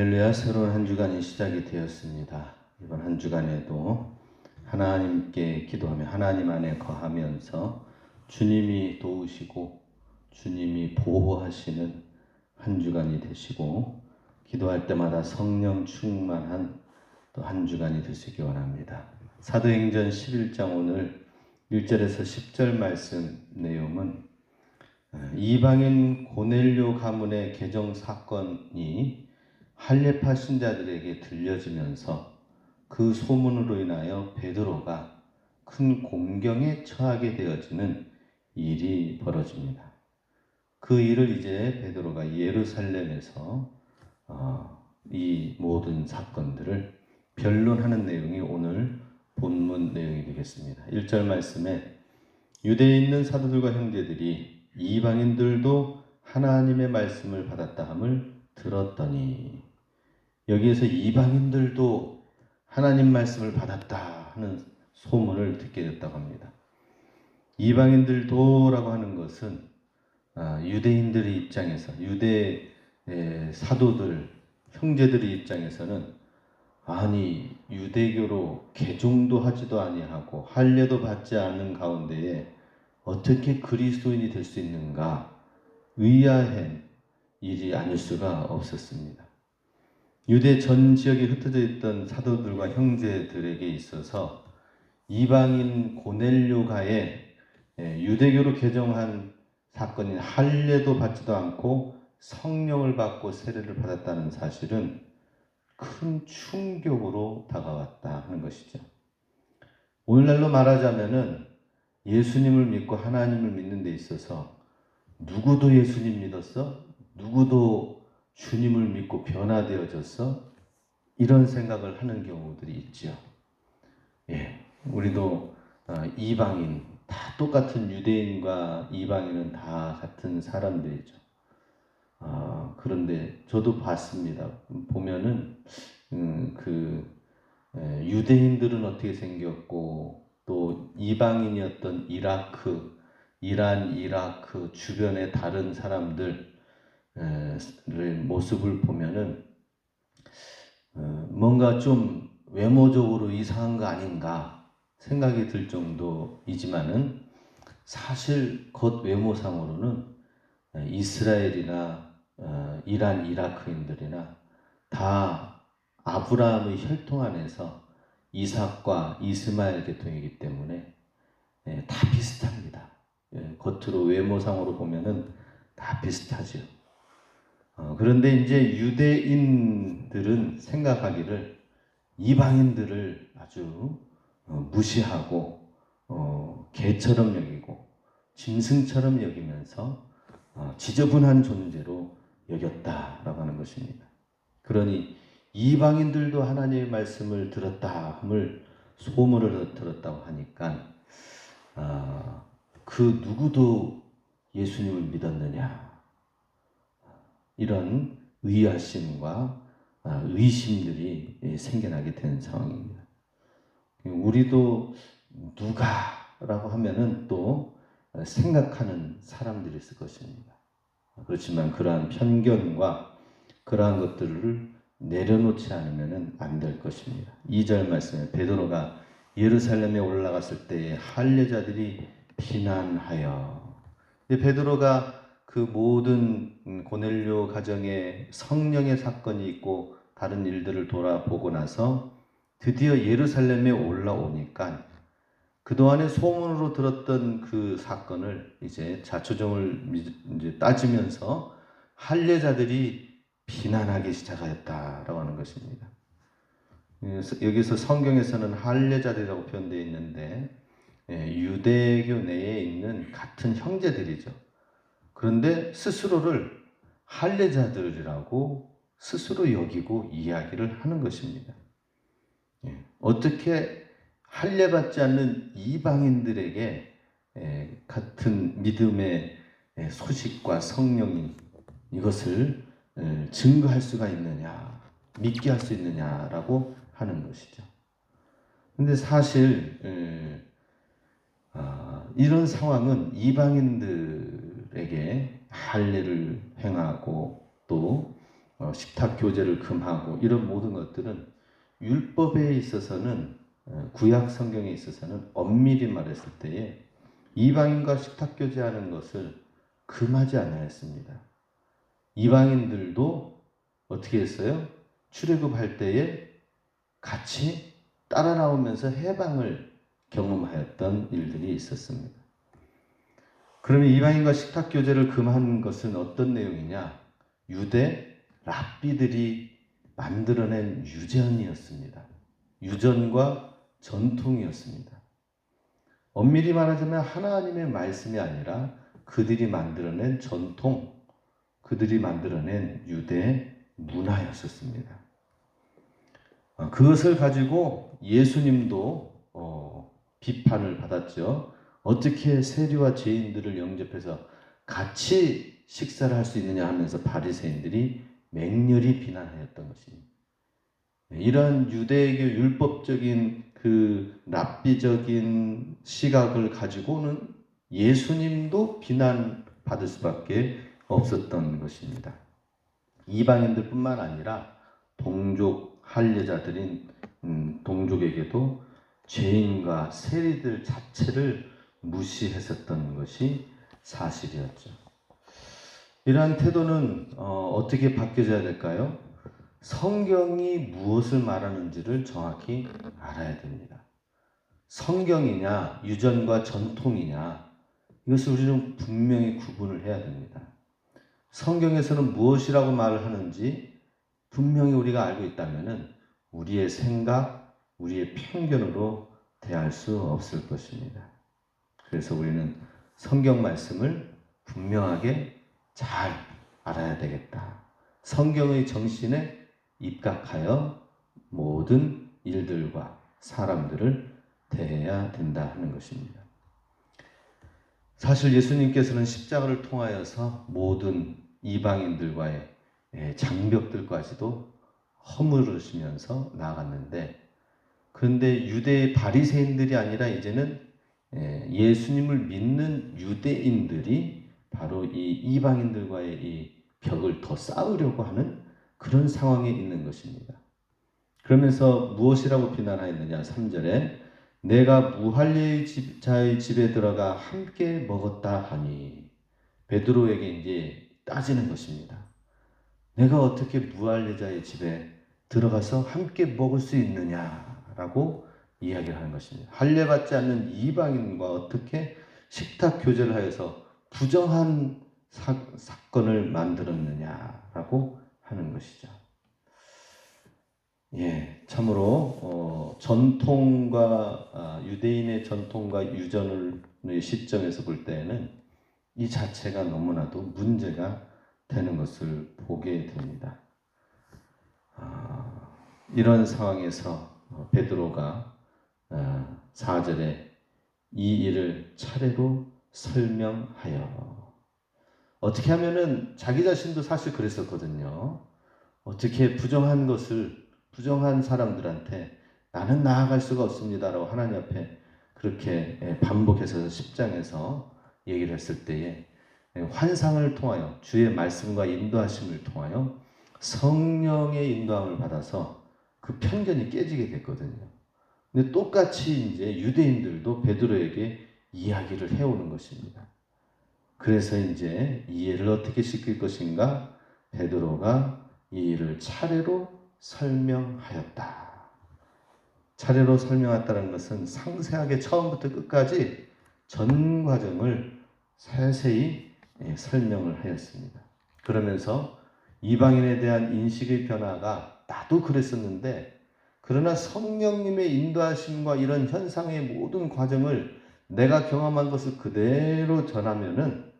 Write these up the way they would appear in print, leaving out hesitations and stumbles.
할렐루야, 새로운 한 주간이 시작이 되었습니다. 이번 한 주간에도 하나님께 기도하며 하나님 안에 거하면서 주님이 도우시고 주님이 보호하시는 한 주간이 되시고 기도할 때마다 성령 충만한 또 한 주간이 되시기 원합니다. 사도행전 11장 오늘 1절에서 10절 말씀 내용은 이방인 고넬료 가문의 개정 사건이 할례파 신자들에게 들려지면서 그 소문으로 인하여 베드로가 큰 공경에 처하게 되어지는 일이 벌어집니다. 그 일을 이제 베드로가 예루살렘에서 이 모든 사건들을 변론하는 내용이 오늘 본문 내용이 되겠습니다. 1절 말씀에 유대에 있는 사도들과 형제들이 이방인들도 하나님의 말씀을 받았다 함을 들었더니, 여기에서 이방인들도 하나님 말씀을 받았다 하는 소문을 듣게 됐다고 합니다. 이방인들도라고 하는 것은 유대인들의 입장에서, 유대 사도들, 형제들의 입장에서는 아니 유대교로 개종도 하지도 아니하고 할례도 받지 않은 가운데에 어떻게 그리스도인이 될 수 있는가 의아한 일이 아닐 수가 없었습니다. 유대 전 지역에 흩어져 있던 사도들과 형제들에게 있어서 이방인 고넬료가의 유대교로 개종한 사건인 할례도 받지도 않고 성령을 받고 세례를 받았다는 사실은 큰 충격으로 다가왔다 하는 것이죠. 오늘날로 말하자면은 예수님을 믿고 하나님을 믿는 데 있어서 누구도 예수님 믿었어? 누구도 주님을 믿고 변화되어졌어? 이런 생각을 하는 경우들이 있죠. 우리도 이방인, 다 똑같은 유대인과 이방인은 다 같은 사람들이죠. 그런데 저도 봤습니다. 보면은 유대인들은 어떻게 생겼고 또 이방인이었던 이란, 이라크 주변의 다른 사람들의 모습을 보면은 뭔가 좀 외모적으로 이상한 거 아닌가 생각이 들 정도이지만은 사실 겉 외모상으로는 이스라엘이나 이란, 이라크인들이나 다 아브라함의 혈통 안에서 이삭과 이스마엘 계통이기 때문에 다 비슷합니다. 겉으로 외모상으로 보면은 다 비슷하죠. 그런데 이제 유대인들은 생각하기를 이방인들을 아주 무시하고 개처럼 여기고 짐승처럼 여기면서 지저분한 존재로 여겼다라고 하는 것입니다. 그러니 이방인들도 하나님의 말씀을 들었다 함을 소문을 들었다고 하니까 그 누구도 예수님을 믿었느냐 이런 의아심과 의심들이 생겨나게 된 상황입니다. 우리도 누가라고 하면은 또 생각하는 사람들이 있을 것입니다. 그렇지만 그러한 편견과 그러한 것들을 내려놓지 않으면 안 될 것입니다. 2절 말씀에 베드로가 예루살렘에 올라갔을 때에 할례자들이 비난하여, 베드로가 그 모든 고넬료 가정에 성령의 사건이 있고 다른 일들을 돌아보고 나서 드디어 예루살렘에 올라오니까 그동안에 소문으로 들었던 그 사건을 이제 자초정을 이제 따지면서 할례자들이 비난하기 시작하였다라고 하는 것입니다. 여기서 성경에서는 할례자들이라고 표현되어 있는데 유대교 내에 있는 같은 형제들이죠. 그런데 스스로를 할례자들이라고 스스로 여기고 이야기를 하는 것입니다. 어떻게 할례받지 않는 이방인들에게 같은 믿음의 소식과 성령인 이것을 증거할 수가 있느냐, 믿게 할 수 있느냐라고 하는 것이죠. 근데 사실 이런 상황은 이방인들에게 할례를 행하고 또 식탁 교제를 금하고 이런 모든 것들은 율법에 있어서는 구약 성경에 있어서는 엄밀히 말했을 때에 이방인과 식탁 교제하는 것을 금하지 않았습니다. 이방인들도 어떻게 했어요? 출애굽할 때에 같이 따라 나오면서 해방을 경험하였던 일들이 있었습니다. 그러면 이방인과 식탁 교제를 금한 것은 어떤 내용이냐? 유대 랍비들이 만들어낸 유전이었습니다. 유전과 전통이었습니다. 엄밀히 말하자면 하나님의 말씀이 아니라 그들이 만들어낸 전통, 그들이 만들어낸 유대 문화였었습니다. 그것을 가지고 예수님도 비판을 받았죠. 어떻게 세리와 죄인들을 영접해서 같이 식사를 할 수 있느냐 하면서 바리새인들이 맹렬히 비난하였던 것입니다. 이러한 유대교 율법적인 그 랍비적인 시각을 가지고는 예수님도 비난받을 수밖에 없었던 것입니다. 이방인들뿐만 아니라 동족 할례자들인 동족에게도 죄인과 세리들 자체를 무시했었던 것이 사실이었죠. 이러한 태도는 어떻게 바뀌어져야 될까요? 성경이 무엇을 말하는지를 정확히 알아야 됩니다. 성경이냐 유전과 전통이냐 이것을 우리는 분명히 구분을 해야 됩니다. 성경에서는 무엇이라고 말을 하는지 분명히 우리가 알고 있다면 우리의 생각, 우리의 편견으로 대할 수 없을 것입니다. 그래서 우리는 성경 말씀을 분명하게 잘 알아야 되겠다. 성경의 정신에 입각하여 모든 일들과 사람들을 대해야 된다 하는 것입니다. 사실 예수님께서는 십자가를 통하여서 모든 이방인들과의 장벽들까지도 허물으시면서 나아갔는데, 그런데 유대의 바리새인들이 아니라 이제는 예수님을 믿는 유대인들이 바로 이 이방인들과의 이 벽을 더 쌓으려고 하는 그런 상황에 있는 것입니다. 그러면서 무엇이라고 비난하였느냐? 3절에 내가 무할례의 자의 집에 들어가 함께 먹었다 하니, 베드로에게 이제 따지는 것입니다. 내가 어떻게 무할례자의 집에 들어가서 함께 먹을 수 있느냐라고 이야기를 하는 것입니다. 할례 받지 않는 이방인과 어떻게 식탁 교제를 하여서 부정한 사건을 만들었느냐라고 하는 것이죠. 참으로 전통과 유대인의 전통과 유전의 시점에서 볼 때에는 이 자체가 너무나도 문제가 되는 것을 보게 됩니다. 이런 상황에서 베드로가 4절에 이 일을 차례로 설명하여, 어떻게 하면은 자기 자신도 사실 그랬었거든요. 어떻게 부정한 사람들한테 나는 나아갈 수가 없습니다라고 하나님 앞에 그렇게 반복해서 10장에서 얘기를 했을 때에 환상을 통하여 주의 말씀과 인도하심을 통하여 성령의 인도함을 받아서 그 편견이 깨지게 됐거든요. 근데 똑같이 이제 유대인들도 베드로에게 이야기를 해오는 것입니다. 그래서 이제 이해를 어떻게 시킬 것인가? 베드로가 이 일을 차례로 설명하였다. 차례로 설명했다는 것은 상세하게 처음부터 끝까지 전 과정을 세세히 설명을 하였습니다. 그러면서 이방인에 대한 인식의 변화가 나도 그랬었는데, 그러나 성령님의 인도하심과 이런 현상의 모든 과정을 내가 경험한 것을 그대로 전하면은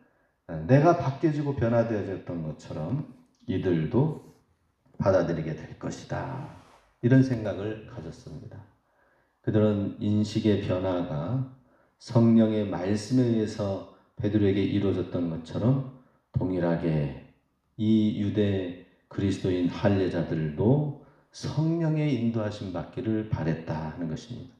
내가 바뀌어지고 변화되어졌던 것처럼 이들도 받아들이게 될 것이다. 이런 생각을 가졌습니다. 그들은 인식의 변화가 성령의 말씀에 의해서 베드로에게 이루어졌던 것처럼 동일하게 이 유대 그리스도인 할례자들도 성령의 인도하심 받기를 바랬다 하는 것입니다.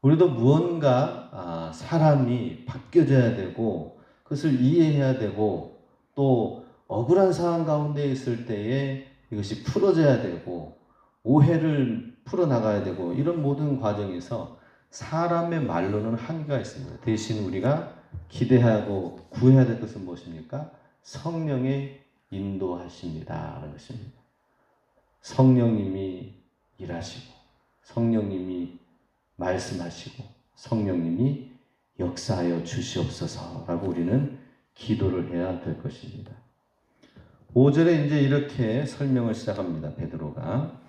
우리도 무언가 사람이 바뀌어져야 되고 그것을 이해해야 되고 또 억울한 상황 가운데 있을 때에 이것이 풀어져야 되고 오해를 풀어나가야 되고 이런 모든 과정에서 사람의 말로는 한계가 있습니다. 대신 우리가 기대하고 구해야 될 것은 무엇입니까? 성령의 인도하십니다. 하는 것입니다. 성령님이 일하시고 성령님이 말씀하시고 성령님이 역사하여 주시옵소서라고 우리는 기도를 해야 될 것입니다. 5절에 이제 이렇게 설명을 시작합니다. 베드로가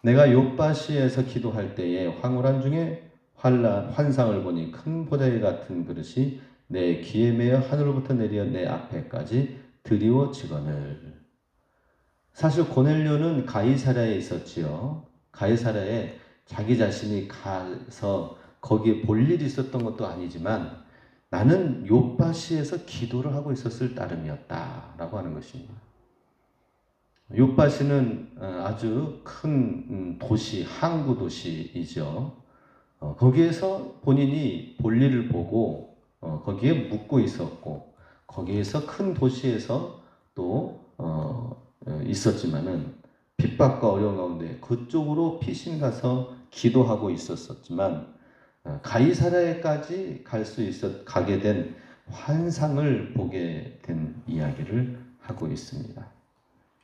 내가 욥바시에서 기도할 때에 황홀한 중에 환상을 보니 큰 보자기 같은 그릇이 내 귀에 매어 하늘로부터 내려 내 앞에까지 드리워지거늘. 사실 고넬료는 가이사랴에 있었지요. 가이사랴에 자기 자신이 가서 거기에 볼 일이 있었던 것도 아니지만 나는 욥바시에서 기도를 하고 있었을 따름이었다라고 하는 것입니다. 욥바시는 아주 큰 도시, 항구 도시이죠. 거기에서 본인이 볼 일을 보고 거기에 묵고 있었고 거기에서 큰 도시에서 또 있었지만은 핍박과 어려운 가운데 그쪽으로 피신 가서 기도하고 있었지만 가이사랴에까지 가게 된 환상을 보게 된 이야기를 하고 있습니다.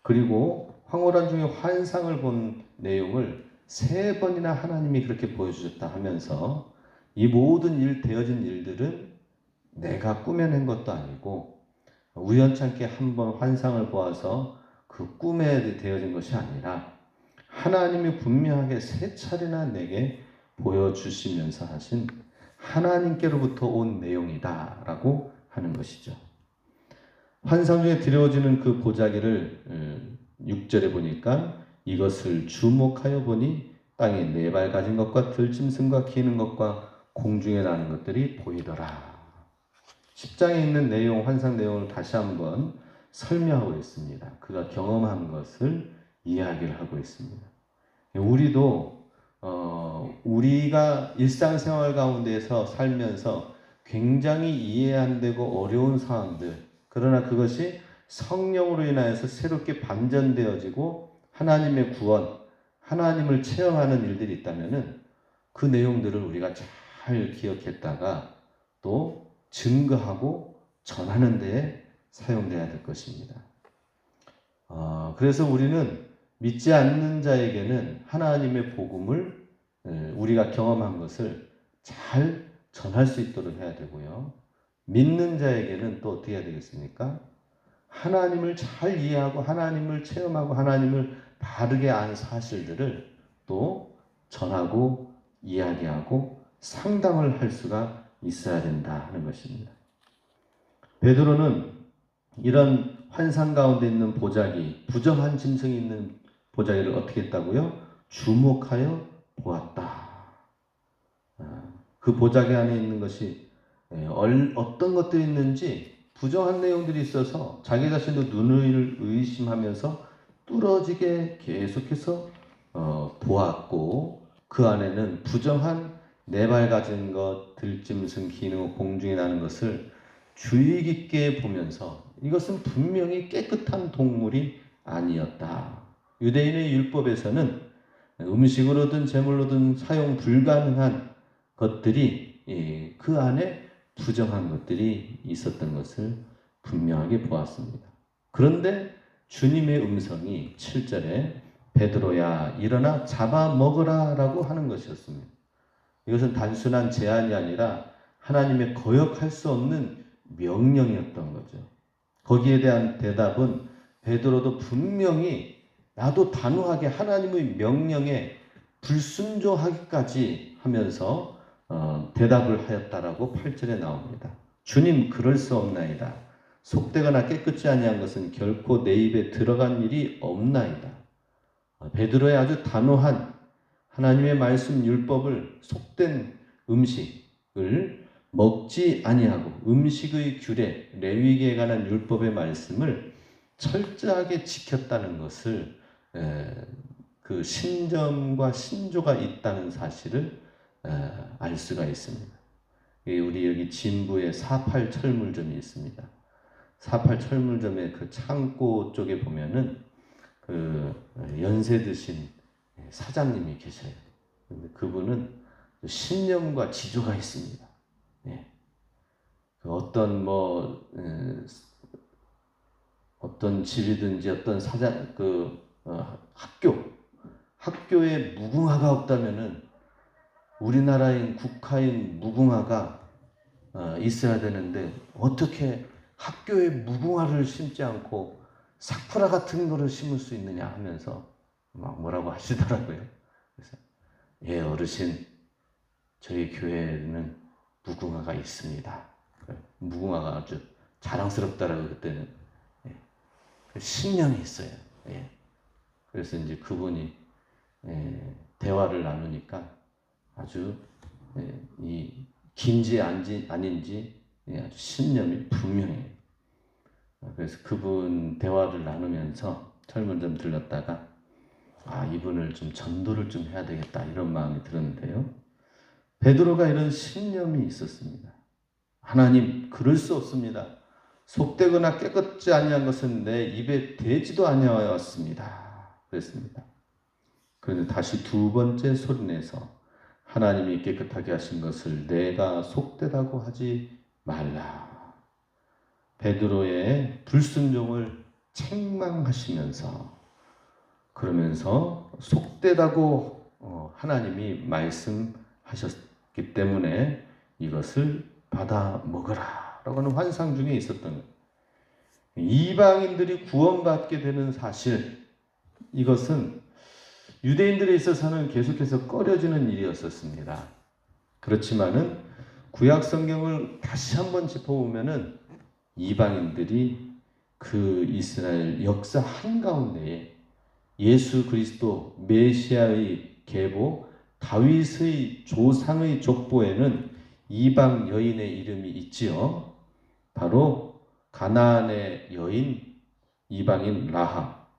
그리고 황홀한 중에 환상을 본 내용을 3번이나 하나님이 그렇게 보여주셨다 하면서 이 모든 되어진 일들은 내가 꾸며낸 것도 아니고 우연찮게 한번 환상을 보아서 그 꿈에 되어진 것이 아니라 하나님이 분명하게 3차례나 내게 보여주시면서 하신 하나님께로부터 온 내용이다라고 하는 것이죠. 환상 중에 드려지는 그 보자기를 6절에 보니까 이것을 주목하여 보니 땅에 4발 가진 것과 들짐승과 기는 것과 공중에 나는 것들이 보이더라. 10장에 있는 내용, 환상 내용을 다시 한번 설명하고 있습니다. 그가 경험한 것을 이야기를 하고 있습니다. 우리도 우리가 일상생활 가운데서 살면서 굉장히 이해 안 되고 어려운 상황들, 그러나 그것이 성령으로 인하여서 새롭게 반전되어지고 하나님의 구원, 하나님을 체험하는 일들이 있다면은 그 내용들을 우리가 잘 기억했다가 또 증거하고 전하는 데에 사용돼야 될 것입니다. 그래서 우리는 믿지 않는 자에게는 하나님의 복음을 우리가 경험한 것을 잘 전할 수 있도록 해야 되고요. 믿는 자에게는 또 어떻게 해야 되겠습니까? 하나님을 잘 이해하고 하나님을 체험하고 하나님을 바르게 아는 사실들을 또 전하고 이야기하고 상담을 할 수가 있어야 된다 하는 것입니다. 베드로는 이런 환상 가운데 있는 보자기, 부정한 짐승이 있는 보자기를 어떻게 했다고요? 주목하여 보았다. 그 보자기 안에 있는 것이 어떤 것들이 있는지 부정한 내용들이 있어서 자기 자신도 눈을 의심하면서 뚫어지게 계속해서 보았고 그 안에는 부정한 4발 가진 것, 들짐승, 기는 공중에 나는 것을 주의 깊게 보면서 이것은 분명히 깨끗한 동물이 아니었다. 유대인의 율법에서는 음식으로든 제물로든 사용 불가능한 것들이 그 안에 부정한 것들이 있었던 것을 분명하게 보았습니다. 그런데 주님의 음성이 7절에 베드로야 일어나 잡아먹으라 라고 하는 것이었습니다. 이것은 단순한 제안이 아니라 하나님의 거역할 수 없는 명령이었던 거죠. 거기에 대한 대답은 베드로도 분명히 나도 단호하게 하나님의 명령에 불순종하기까지 하면서 대답을 하였다라고 8절에 나옵니다. 주님 그럴 수 없나이다. 속되거나 깨끗지 아니한 것은 결코 내 입에 들어간 일이 없나이다. 베드로의 아주 단호한 하나님의 말씀 율법을 속된 음식을 먹지 아니하고 음식의 규례, 레위기에 관한 율법의 말씀을 철저하게 지켰다는 것을 그 신점과 신조가 있다는 사실을 알 수가 있습니다. 우리 여기 진부에 48 철물점이 있습니다. 48 철물점의 그 창고 쪽에 보면은 그 연세 드신 사장님이 계셔요. 근데 그분은 신념과 지조가 있습니다. 예. 그 어떤 집이든지 어떤 학교에 무궁화가 없다면은 우리나라인 국화인 무궁화가 있어야 되는데 어떻게 학교에 무궁화를 심지 않고 사쿠라 같은 거를 심을 수 있느냐 하면서 막 뭐라고 하시더라고요. 그래서 예, 어르신, 저희 교회에는 무궁화가 있습니다. 무궁화가 아주 자랑스럽다라고 그때는 신념이 있어요. 예. 그래서 이제 그분이 대화를 나누니까 아주 이 긴지 아닌지 아주 신념이 분명해요. 그래서 그분 대화를 나누면서 철문점 들렀다가 이분을 좀 전도를 좀 해야 되겠다 이런 마음이 들었는데요. 베드로가 이런 신념이 있었습니다. 하나님, 그럴 수 없습니다. 속되거나 깨끗지 아니한 것은 내 입에 대지도 아니하였습니다. 그랬습니다. 그런데 다시 두 번째 소리내서 하나님이 깨끗하게 하신 것을 내가 속되다고 하지 말라. 베드로의 불순종을 책망하시면서 그러면서 속되다고 하나님이 말씀하셨기 때문에 이것을 받아 먹으라 라고 하는 환상 중에 있었던 거예요. 이방인들이 구원받게 되는 사실, 이것은 유대인들에 있어서는 계속해서 꺼려지는 일이었었습니다. 그렇지만은 구약 성경을 다시 한번 짚어보면은 이방인들이 그 이스라엘 역사 한가운데에 예수 그리스도 메시아의 계보 다윗의 조상의 족보에는 이방 여인의 이름이 있지요. 바로 가나안의 여인 이방인 라합,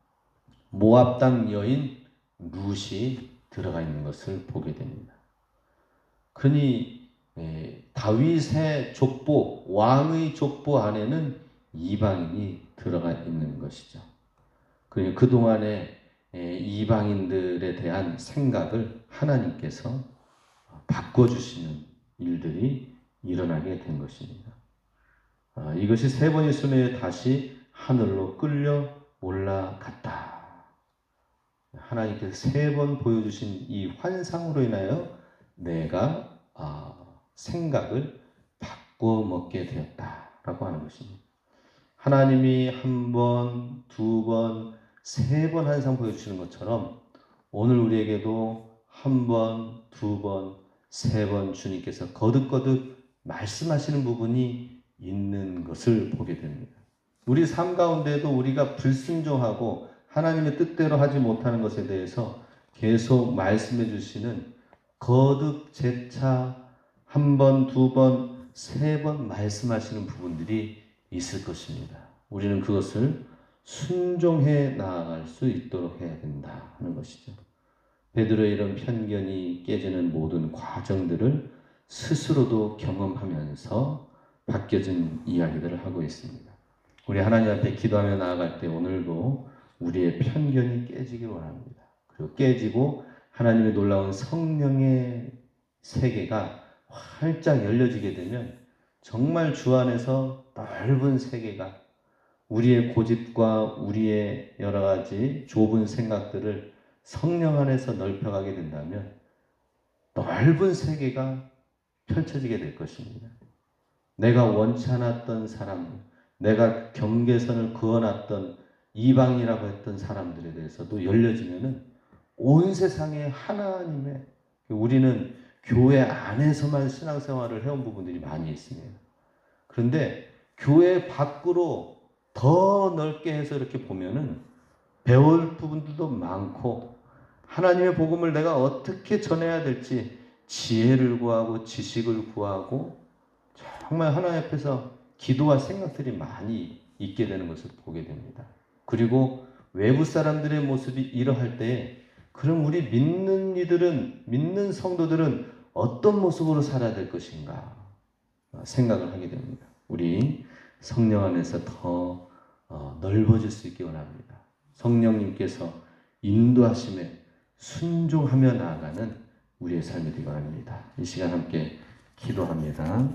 모압 땅 여인 룻이 들어가 있는 것을 보게 됩니다. 그러니 다윗의 족보, 왕의 족보 안에는 이방인이 들어가 있는 것이죠. 그러니 그동안에 이방인들에 대한 생각을 하나님께서 바꿔주시는 일들이 일어나게 된 것입니다. 이것이 세 번의 순회에 다시 하늘로 끌려 올라갔다. 하나님께서 세 번 보여주신 이 환상으로 인하여 내가 생각을 바꿔 먹게 되었다라고 하는 것입니다. 하나님이 한 번, 두 번, 세 번 환상 보여주시는 것처럼 오늘 우리에게도 한 번, 두 번, 세 번 주님께서 거듭거듭 말씀하시는 부분이 있는 것을 보게 됩니다. 우리 삶 가운데도 우리가 불순종하고 하나님의 뜻대로 하지 못하는 것에 대해서 계속 말씀해 주시는 거듭 재차 한 번, 두 번, 세 번 말씀하시는 부분들이 있을 것입니다. 우리는 그것을 순종해 나아갈 수 있도록 해야 된다 하는 것이죠. 베드로의 이런 편견이 깨지는 모든 과정들을 스스로도 경험하면서 바뀌어진 이야기들을 하고 있습니다. 우리 하나님 앞에 기도하며 나아갈 때 오늘도 우리의 편견이 깨지길 원합니다. 그리고 깨지고 하나님의 놀라운 성령의 세계가 활짝 열려지게 되면 정말 주 안에서 넓은 세계가 우리의 고집과 우리의 여러 가지 좁은 생각들을 성령 안에서 넓혀가게 된다면 넓은 세계가 펼쳐지게 될 것입니다. 내가 원치 않았던 사람, 내가 경계선을 그어놨던 이방이라고 했던 사람들에 대해서도 열려지면은 온 세상에 하나님의, 우리는 교회 안에서만 신앙생활을 해온 부분들이 많이 있습니다. 그런데 교회 밖으로 더 넓게 해서 이렇게 보면은 배울 부분들도 많고 하나님의 복음을 내가 어떻게 전해야 될지 지혜를 구하고 지식을 구하고 정말 하나님 앞에서 기도와 생각들이 많이 있게 되는 것을 보게 됩니다. 그리고 외부 사람들의 모습이 이러할 때 그럼 우리 믿는 성도들은 어떤 모습으로 살아야 될 것인가 생각을 하게 됩니다. 우리 성령 안에서 더 넓어질 수 있기 원합니다. 성령님께서 인도하심에 순종하며 나아가는 우리의 삶이 되기 바랍니다. 이 시간 함께 기도합니다.